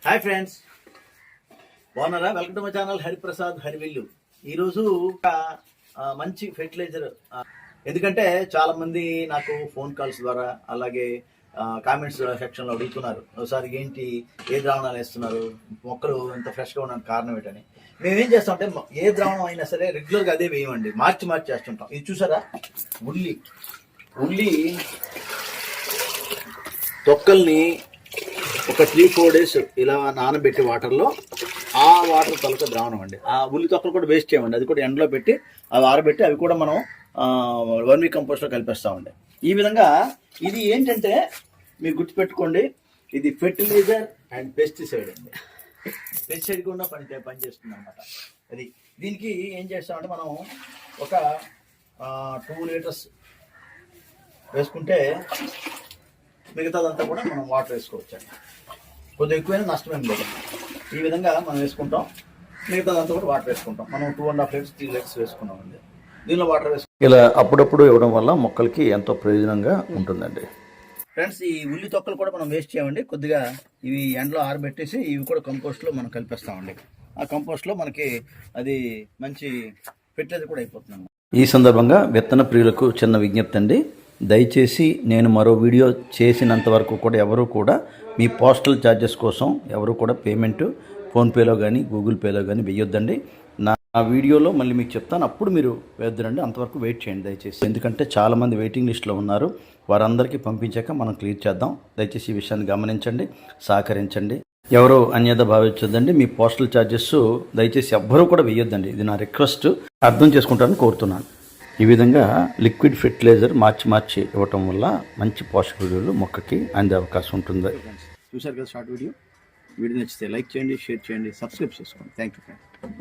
Hi friends, బాగున్నారా? Welcome to my channel Hariprasad హరివిల్లు. ఈరోజు మంచి ఫెర్టిలైజర్, ఎందుకంటే చాలా మంది నాకు ఫోన్ కాల్స్ ద్వారా అలాగే కామెంట్స్ సెక్షన్లో అడుగుతున్నారు, ఒకసారి ఏంటి ఏ ద్రావణాలు వేస్తున్నారు, మొక్కలు ఇంత ఫ్రెష్గా ఉండడానికి కారణం ఏంటని. మేమేం చేస్తామంటే ఏ ద్రావణం అయినా సరే రెగ్యులర్గా అదే వేయమండి, మార్చి చేస్తుంటాం. ఇది చూసారా, ఉల్లి తొక్కల్ని ఒక 3-4 days ఇలా నానబెట్టి వాటర్లో, ఆ వాటర్ తొలక ద్రావణం అండి. ఆ ఉల్లి తొక్కలు కూడా వేస్ట్ చేయమండి, అది కూడా ఎండలో పెట్టి అవి ఆరబెట్టి అవి కూడా మనం వర్మీ కంపోస్ట్లో కలిపేస్తామండి. ఈ విధంగా ఇది ఏంటంటే మీరు గుర్తుపెట్టుకోండి, ఇది ఫెర్టిలైజర్ అండ్ పెస్టిసైడ్ అండి. పెస్టిసైడ్ కూడా పనిచేస్తుంది అనమాట. అది దీనికి ఏం చేస్తామంటే మనం ఒక 2 liters వేసుకుంటే మిగతాదంతా కూడా మనం వాటర్ వేసుకోవచ్చండి. కొద్దిగా ఎక్కువైనా నష్టమేం లేదు. ఈ విధంగా మనం వేసుకుంటాం, మిగతాదంతా కూడా వాటర్ వేసుకుంటాం. మనం 2.5 liters 3 liters వేసుకున్నామండి. దీనిలో వాటర్ ఇలా అప్పుడప్పుడు ఇవ్వడం వల్ల మొక్కలకి ఎంతో ప్రయోజనంగా ఉంటుందండి. ఫ్రెండ్స్, ఈ ఉల్లి తొక్కలు కూడా మనం వేస్ట్ చేయమండి. కొద్దిగా ఇవి ఎండలో ఆరబెట్టేసి ఇవి కూడా కంపోస్ట్లో మనం కలిపేస్తామండి. ఆ కంపోస్ట్లో మనకి అది మంచి ఫెర్టిలైజర్ కూడా అయిపోతుంది. ఈ సందర్భంగా విత్తన ప్రియులకు చిన్న విజ్ఞప్తి అండి, దయచేసి నేను మరో వీడియో చేసినంత వరకు కూడా ఎవరు కూడా మీ పోస్టల్ ఛార్జెస్ కోసం ఎవరు కూడా పేమెంట్ ఫోన్పేలో కానీ గూగుల్ పేలో కానీ వేయొద్దండి. నా వీడియోలో మళ్ళీ మీకు చెప్తాను, అప్పుడు మీరు వేద్దురండి. అంతవరకు వెయిట్ చేయండి దయచేసి, ఎందుకంటే చాలామంది వెయిటింగ్ లిస్ట్లో ఉన్నారు. వారందరికీ పంపించాక మనం క్లియర్ చేద్దాం. దయచేసి ఈ విషయాన్ని గమనించండి, సహకరించండి. ఎవరో అన్యత భావించొద్దండి. మీ పోస్టల్ ఛార్జెస్ దయచేసి ఎవ్వరూ కూడా వేయొద్దండి. ఇది నా రిక్వెస్ట్, అర్థం చేసుకుంటారని కోరుతున్నాను. ఈ విధంగా లిక్విడ్ ఫెర్టిలైజర్ మార్చి ఇవ్వటం వల్ల మంచి పోషక విలువలు మొక్కకి అందే అవకాశం ఉంటుంది. చూసారు కదా షార్ట్ వీడియో నచ్చితే లైక్ చేయండి, షేర్ చేయండి, సబ్స్క్రైబ్ చేసుకోండి. Thank you friends.